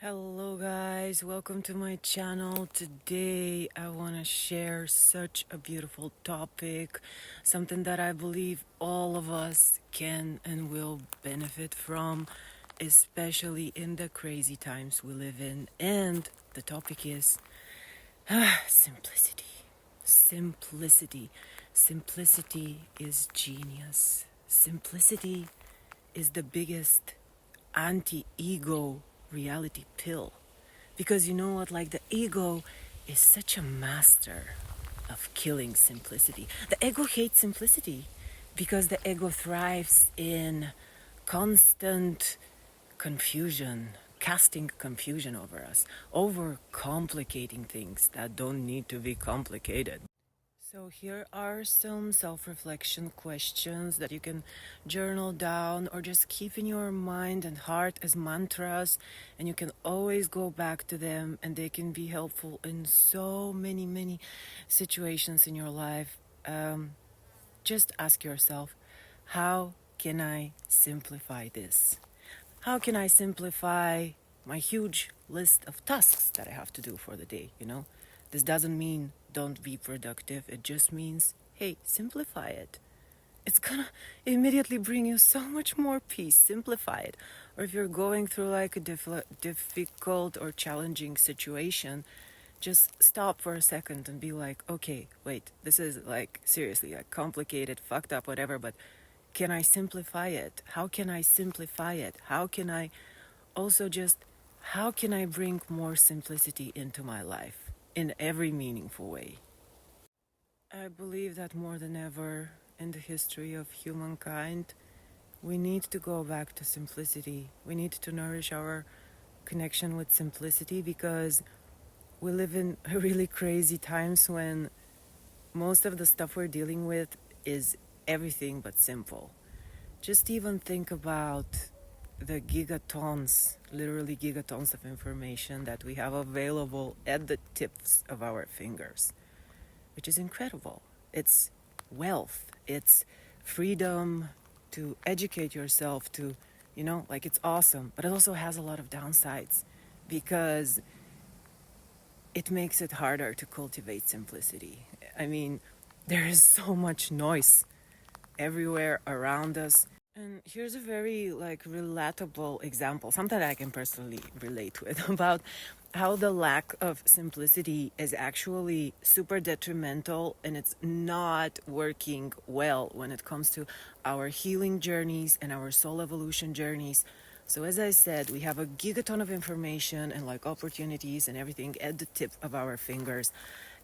Hello guys, welcome to my channel. Today I want to share such a beautiful topic, something that I believe all of us can and will benefit from, especially in the crazy times we live in. And the topic is simplicity. Simplicity. Simplicity is genius. Simplicity is the biggest anti-ego reality pill. Because you know what, like the ego is such a master of killing simplicity. The ego hates simplicity because the ego thrives in constant confusion, casting confusion over us, over complicating things that don't need to be complicated. So here are some self-reflection questions that you can journal down or just keep in your mind and heart as mantras, and you can always go back to them, and they can be helpful in so many situations in your life. Just ask yourself, how can I simplify this? How can I simplify my huge list of tasks that I have to do for the day, This doesn't mean don't be productive. It just means, hey, simplify it. It's gonna immediately bring you so much more peace. Simplify it. Or if you're going through like a difficult or challenging situation, just stop for a second and be like, okay, wait, this is like seriously like complicated, fucked up, whatever, but can I simplify it? How can I simplify it? How can I also just, how can I bring more simplicity into my life in every meaningful way? I believe that more than ever in the history of humankind, we need to go back to simplicity. We need to nourish our connection with simplicity because we live in really crazy times when most of the stuff we're dealing with is everything but simple. Just even think about the gigatons, literally gigatons of information that we have available at the tips of our fingers, which is incredible. It's wealth, it's freedom to educate yourself, to, like it's awesome, but it also has a lot of downsides because it makes it harder to cultivate simplicity. I mean, there is so much noise everywhere around us. And here's a very like relatable example, something that I can personally relate with about how the lack of simplicity is actually super detrimental, and it's not working well when it comes to our healing journeys and our soul evolution journeys. So as I said, we have a gigaton of information and like opportunities and everything at the tip of our fingers.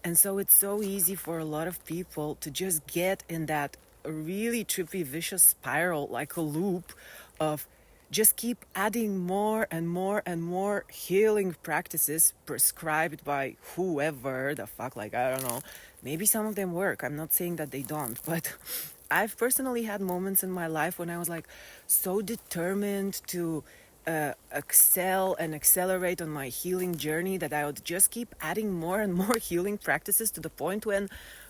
And so it's so easy for a lot of people to just get in that really trippy, vicious spiral, like a loop of just keep adding more and more and more healing practices prescribed by whoever the fuck, like, I don't know. Maybe some of them work. I'm not saying that they don't, but I've personally had moments in my life when I was like so determined to excel and accelerate on my healing journey that I would just keep adding more and more healing practices to the point when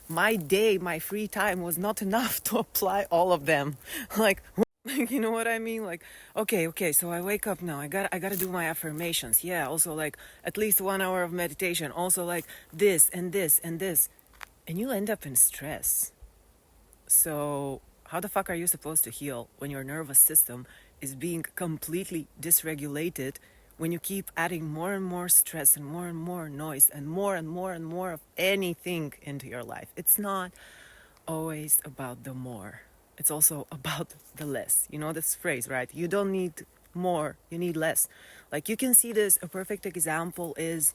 my day, my free time was not enough to apply all of them. Like, you know what I mean? Like, okay, so I wake up now. I gotta do my affirmations. Yeah, also like at least 1 hour of meditation. Also like this and this and this. And you'll end up in stress. So how the fuck are you supposed to heal when your nervous system is being completely dysregulated, when you keep adding more and more stress and more noise and more of anything into your life? It's not always about the more. It's also about the less. You know this phrase, right? You don't need more, you need less. Like you can see this, a perfect example is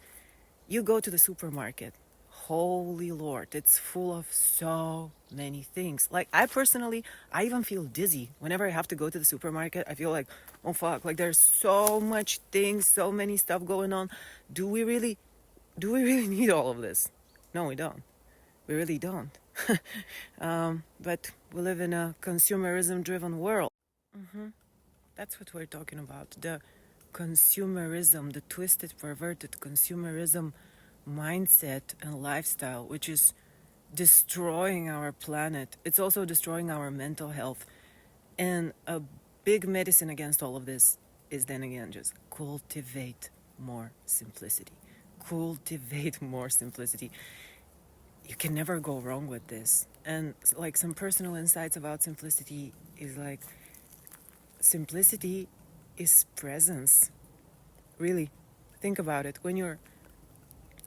you go to the supermarket. Holy Lord, it's full of so many things. Like I even feel dizzy whenever I have to go to the supermarket. I feel like, oh fuck, like there's so much things, so many stuff going on. Do we really need all of this? No, we don't. We really don't. But we live in a consumerism driven world. That's what we're talking about. The consumerism, the twisted, perverted consumerism mindset and lifestyle, which is destroying our planet. It's also destroying our mental health. And a big medicine against all of this is then again just cultivate. more simplicity. Cultivate more simplicity. You can never go wrong with this. And like some personal insights about simplicity is like simplicity is presence. Really, think about it. When you're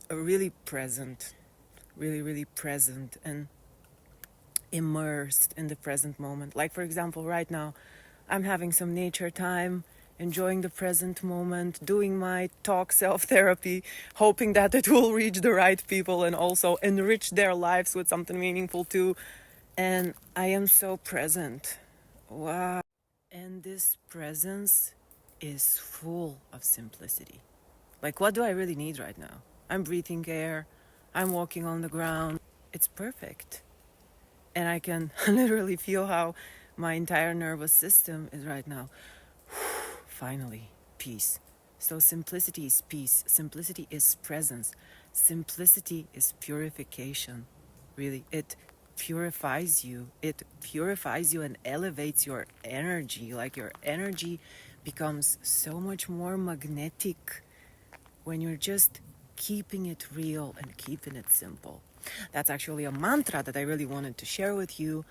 really present, really, really present and immersed in the present moment. Like, for example, right now, I'm having some nature time, enjoying the present moment, doing my talk self therapy, hoping that it will reach the right people and also enrich their lives with something meaningful too. And I am so present. Wow. And this presence is full of simplicity. Like, what do I really need right now? I'm breathing air, I'm walking on the ground. It's perfect. And I can literally feel how my entire nervous system is right now. Finally, peace. So, simplicity is peace, simplicity is presence, simplicity is purification. Really, it purifies you. It purifies you and elevates your energy. Like, your energy becomes so much more magnetic when you're just keeping it real and keeping it simple. That's actually a mantra that I really wanted to share with you.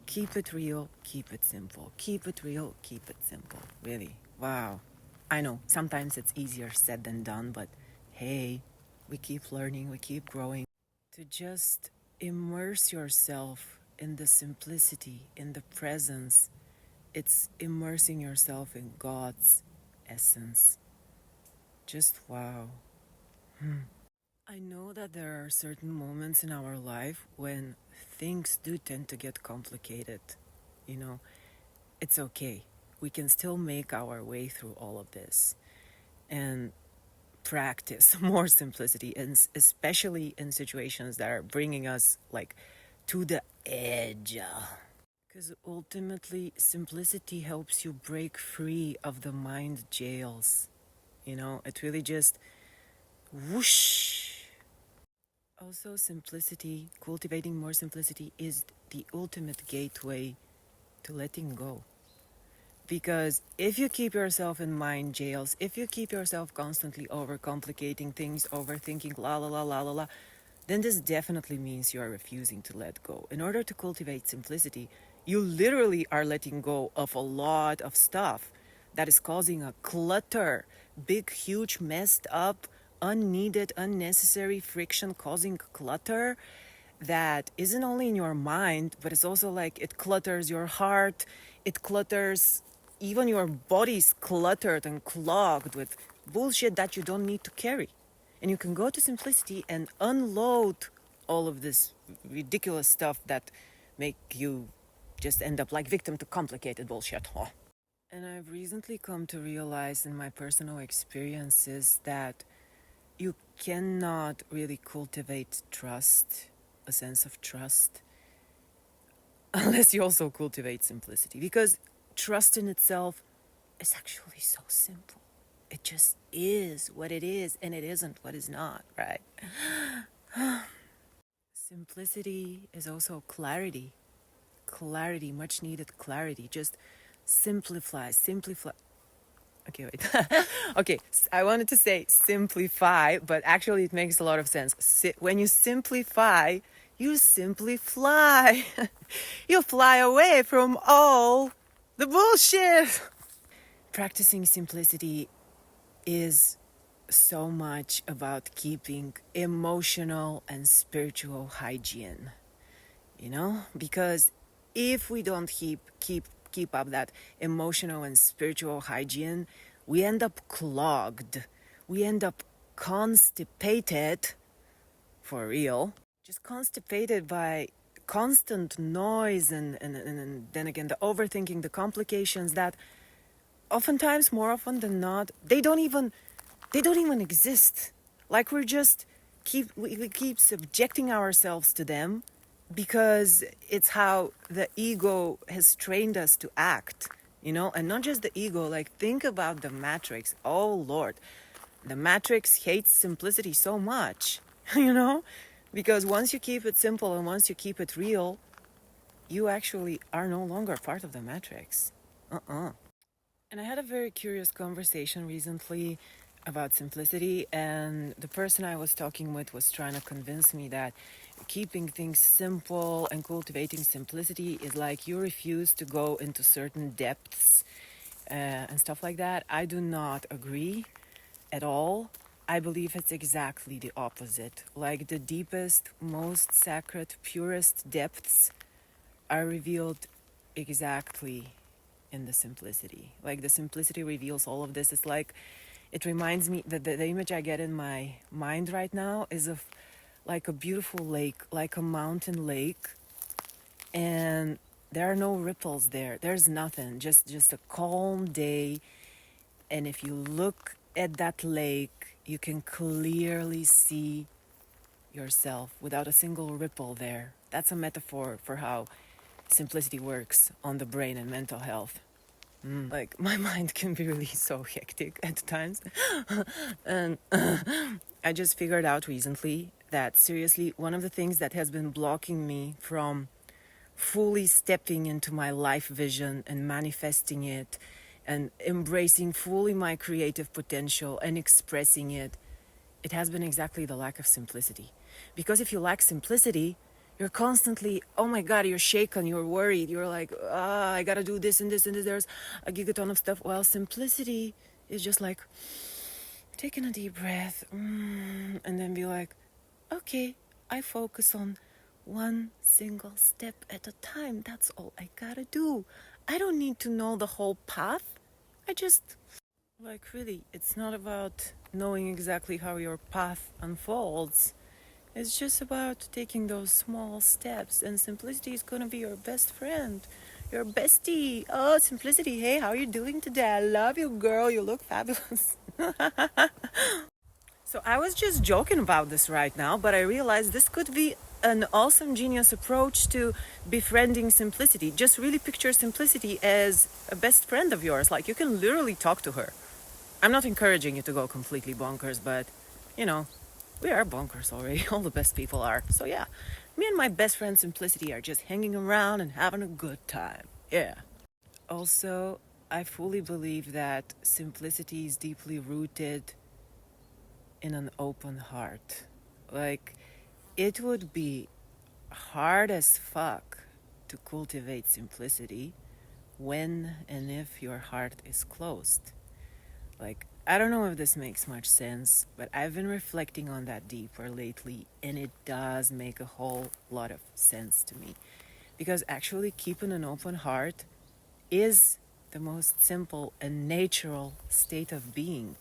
Keep it real, keep it simple. Keep it real, keep it simple. Really. Wow. I know sometimes it's easier said than done, but hey, we keep learning, we keep growing. To just immerse yourself in the simplicity, in the presence, it's immersing yourself in God's essence. Just wow. I know that there are certain moments in our life when things do tend to get complicated. You know, it's okay. We can still make our way through all of this and practice more simplicity, and especially in situations that are bringing us like to the edge. Because ultimately, simplicity helps you break free of the mind jails. You know, it really just whoosh. Also, simplicity, cultivating more simplicity is the ultimate gateway to letting go. Because if you keep yourself in mind jails, if you keep yourself constantly overcomplicating things, overthinking, la la la la la la, then this definitely means you are refusing to let go. In order to cultivate simplicity, you literally are letting go of a lot of stuff that is causing a clutter, big, huge, messed up, unneeded, unnecessary friction causing clutter that isn't only in your mind, but it's also like it clutters your heart, it clutters even your body's cluttered and clogged with bullshit that you don't need to carry. And you can go to simplicity and unload all of this ridiculous stuff that make you just end up like victim to complicated bullshit. Huh? And I've recently come to realize in my personal experiences that you cannot really cultivate trust, a sense of trust, unless you also cultivate simplicity. Because trust in itself is actually so simple. It just is what it is, and it isn't what is not, right? Simplicity is also clarity. Clarity, much needed clarity. Just simplify. Okay, wait. Okay, I wanted to say simplify, but actually it makes a lot of sense. When you simplify, you simply fly. You fly away from all the bullshit. Practicing simplicity is so much about keeping emotional and spiritual hygiene, you know? Because if we don't keep up that emotional and spiritual hygiene, we end up clogged. We end up constipated, for real. Just constipated by constant noise and then again the overthinking, the complications that oftentimes, more often than not, they don't even exist. Like we keep subjecting ourselves to them because it's how the ego has trained us to act, you know? And not just the ego, like think about the Matrix. Oh Lord, the Matrix hates simplicity so much, you know? Because once you keep it simple and once you keep it real, you actually are no longer part of the Matrix. And I had a very curious conversation recently about simplicity, and the person I was talking with was trying to convince me that keeping things simple and cultivating simplicity is like you refuse to go into certain depths and stuff like that. I do not agree at all. I believe it's exactly the opposite. Like the deepest, most sacred, purest depths are revealed exactly in the simplicity. Like the simplicity reveals all of this. It's like it reminds me that the image I get in my mind right now is of like a beautiful lake, like a mountain lake, and there are no ripples there. There's nothing. Just a calm day. And if you look at that lake, you can clearly see yourself without a single ripple there. That's a metaphor for how simplicity works on the brain and mental health. Like my mind can be really so hectic at times. And I just figured out recently that seriously, one of the things that has been blocking me from fully stepping into my life vision and manifesting it and embracing fully my creative potential and expressing it, it has been exactly the lack of simplicity. Because if you lack simplicity, you're constantly, oh my God, you're shaken, you're worried, you're like, I gotta do this and this and this, there's a gigaton of stuff. Well, simplicity is just like taking a deep breath and then be like, okay, I focus on one single step at a time. That's all I gotta do. I don't need to know the whole path. I just, like, really, it's not about knowing exactly how your path unfolds. It's just about taking those small steps, and simplicity is gonna be your best friend, your bestie. Oh, simplicity, hey, how are you doing today? I love you, girl. You look fabulous. So I was just joking about this right now, but I realized this could be an awesome, genius approach to befriending simplicity. Just really picture simplicity as a best friend of yours. Like you can literally talk to her. I'm not encouraging you to go completely bonkers, but you know, we are bonkers already. All the best people are. So yeah, me and my best friend Simplicity are just hanging around and having a good time. Yeah. Also, I fully believe that simplicity is deeply rooted in an open heart. Like, it would be hard as fuck to cultivate simplicity when and if your heart is closed. Like, I don't know if this makes much sense, but I've been reflecting on that deeper lately, and it does make a whole lot of sense to me. Because actually, keeping an open heart is the most simple and natural state of being.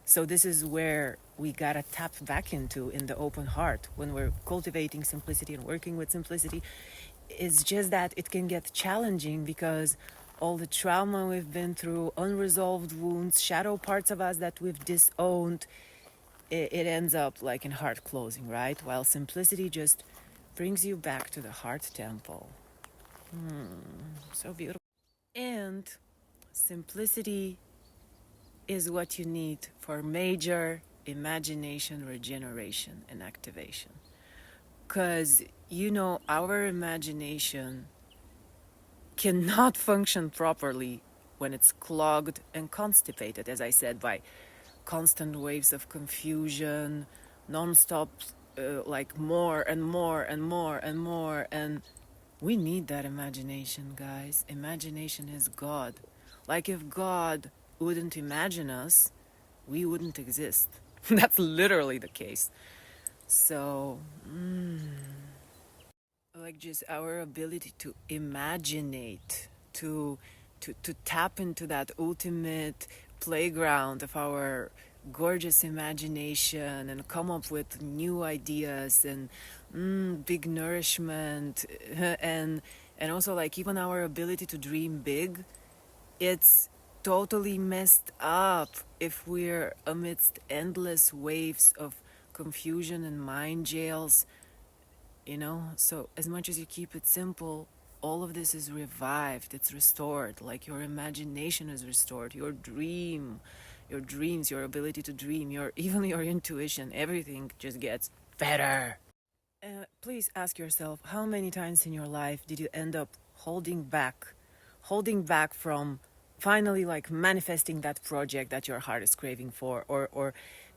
So this is where we gotta tap back into in the open heart when we're cultivating simplicity and working with simplicity. It's just that it can get challenging because all the trauma we've been through, unresolved wounds, shadow parts of us that we've disowned, it ends up like in heart closing, right? While simplicity just brings you back to the heart temple. So beautiful. And simplicity is what you need for major imagination regeneration and activation. Because, you know, our imagination cannot function properly when it's clogged and constipated, as I said, by constant waves of confusion, non-stop, like more and more and more and more. And we need that imagination, guys. Imagination is God. Like if God wouldn't imagine us, we wouldn't exist. That's literally the case. So, like just our ability to imaginate, to tap into that ultimate playground of our gorgeous imagination and come up with new ideas and big nourishment and also like even our ability to dream big, it's totally messed up if we're amidst endless waves of confusion and mind jails, you know? So as much as you keep it simple, all of this is revived, it's restored. Like your imagination is restored, your dreams, your ability to dream, even your intuition, everything just gets better. Please ask yourself, how many times in your life did you end up holding back from finally like manifesting that project that your heart is craving for, or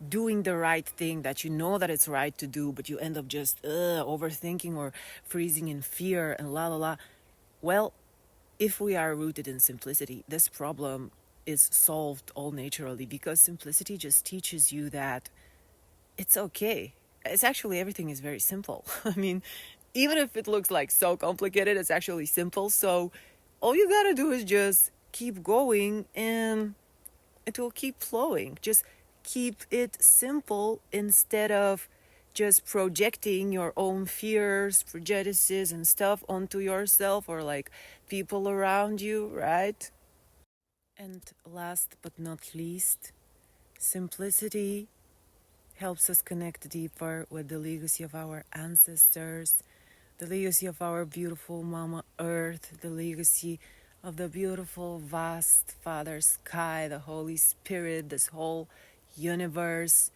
doing the right thing that you know that it's right to do, but you end up just overthinking or freezing in fear and la la la. Well, if we are rooted in simplicity, this problem is solved all naturally, because simplicity just teaches you that it's okay. It's actually, everything is very simple. I mean, even if it looks like so complicated, it's actually simple. So all you gotta do is just keep going and it will keep flowing. Just keep it simple instead of just projecting your own fears, prejudices, and stuff onto yourself or like people around you, right? And last but not least, simplicity helps us connect deeper with the legacy of our ancestors, the legacy of our beautiful Mama Earth, the legacy of the beautiful, vast Father Sky, the Holy Spirit, this whole universe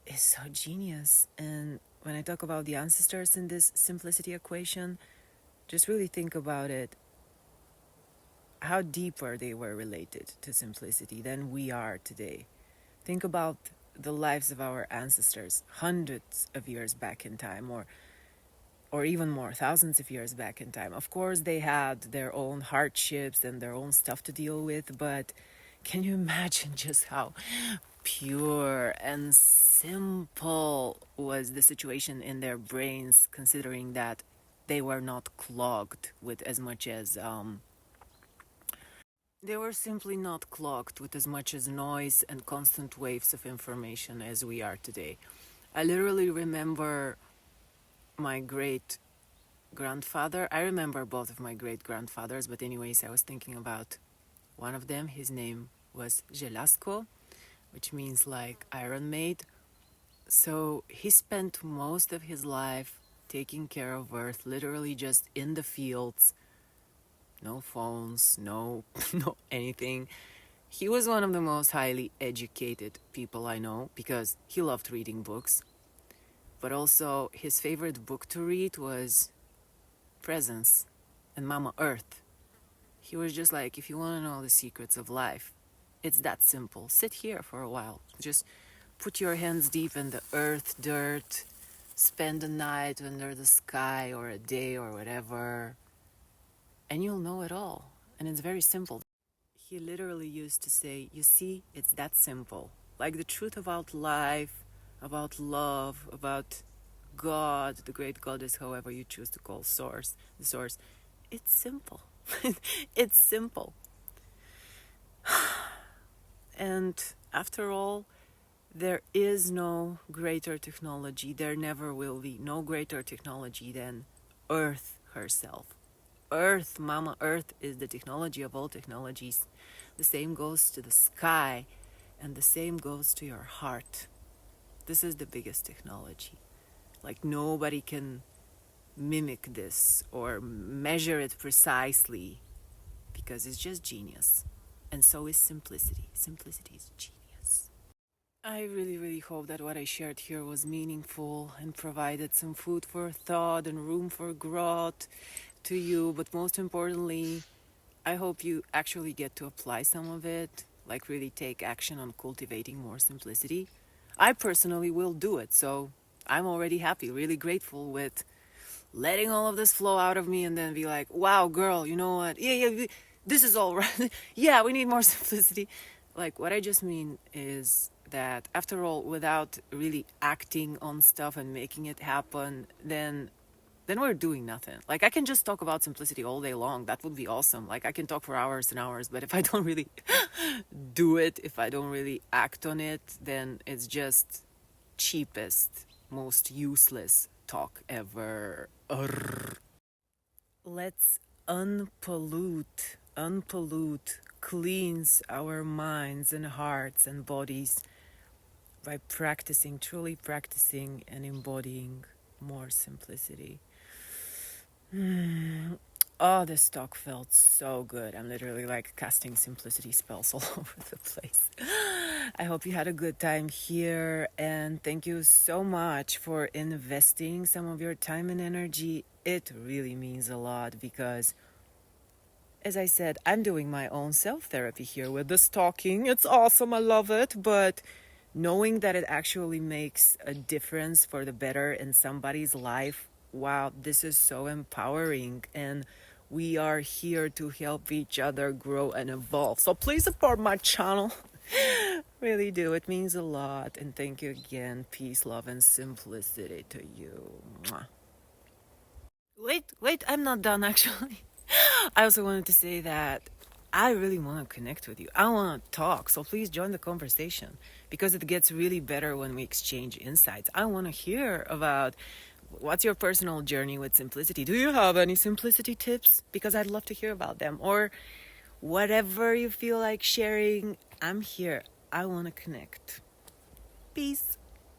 is so genius. And when I talk about the ancestors in this simplicity equation, just really think about it, how deeper they were related to simplicity than we are today. Think about the lives of our ancestors hundreds of years back in time, or even more, thousands of years back in time. Of course, they had their own hardships and their own stuff to deal with, but can you imagine just how pure and simple was the situation in their brains, considering that they were not clogged with as much as they were simply not clogged with as much as noise and constant waves of information as we are today. I literally remember my great grandfather. I remember both of my great grandfathers, but anyways, I was thinking about one of them. His name was Żelazko, which means like Iron Maid. So he spent most of his life taking care of Earth, literally just in the fields. No phones, no no anything. He was one of the most highly educated people I know because he loved reading books. But also his favorite book to read was Presence and Mama Earth. He was just like, if you want to know the secrets of life, it's that simple. Sit here for a while. Just put your hands deep in the earth, dirt, spend a night under the sky or a day or whatever, and you'll know it all. And it's very simple. He literally used to say, you see, it's that simple. Like the truth about life, about love, about God, the great goddess, however you choose to call source, the source. It's simple. It's simple. And after all, there is no greater technology, there never will be, no greater technology than Earth herself. Earth, Mama Earth, is the technology of all technologies. The same goes to the sky, and the same goes to your heart. This is the biggest technology. Like nobody can mimic this or measure it precisely because it's just genius. And so is simplicity. Simplicity is genius. I really, really hope that what I shared here was meaningful and provided some food for thought and room for growth to you. But most importantly, I hope you actually get to apply some of it, like really take action on cultivating more simplicity. I personally will do it, so I'm already happy, really grateful with letting all of this flow out of me and then be like, wow, girl, you know what? Yeah, this is all right. Yeah, we need more simplicity. Like, what I just mean is that after all, without really acting on stuff and making it happen, then we're doing nothing. Like, I can just talk about simplicity all day long. That would be awesome. Like, I can talk for hours and hours, but if I don't really do it, if I don't really act on it, then it's just cheapest, most useless talk ever. Urgh. Let's unpollute, cleanse our minds and hearts and bodies by practicing, truly practicing and embodying more simplicity. Oh, this talk felt so good. I'm literally like casting simplicity spells all over the place. I hope you had a good time here, and thank you so much for investing some of your time and energy. It really means a lot because as I said, I'm doing my own self therapy here with this talking. It's awesome. I love it. But knowing that it actually makes a difference for the better in somebody's life, wow, this is so empowering. And we are here to help each other grow and evolve. So please support my channel. Really do. It means a lot. And thank you again. Peace, love, and simplicity to you. Mwah. Wait, I'm not done actually. I also wanted to say that I really want to connect with you. I want to talk. So please join the conversation because it gets really better when we exchange insights. I want to hear about what's your personal journey with simplicity. Do you have any simplicity tips? Because I'd love to hear about them. Or whatever you feel like sharing, I'm here. I want to connect. Peace.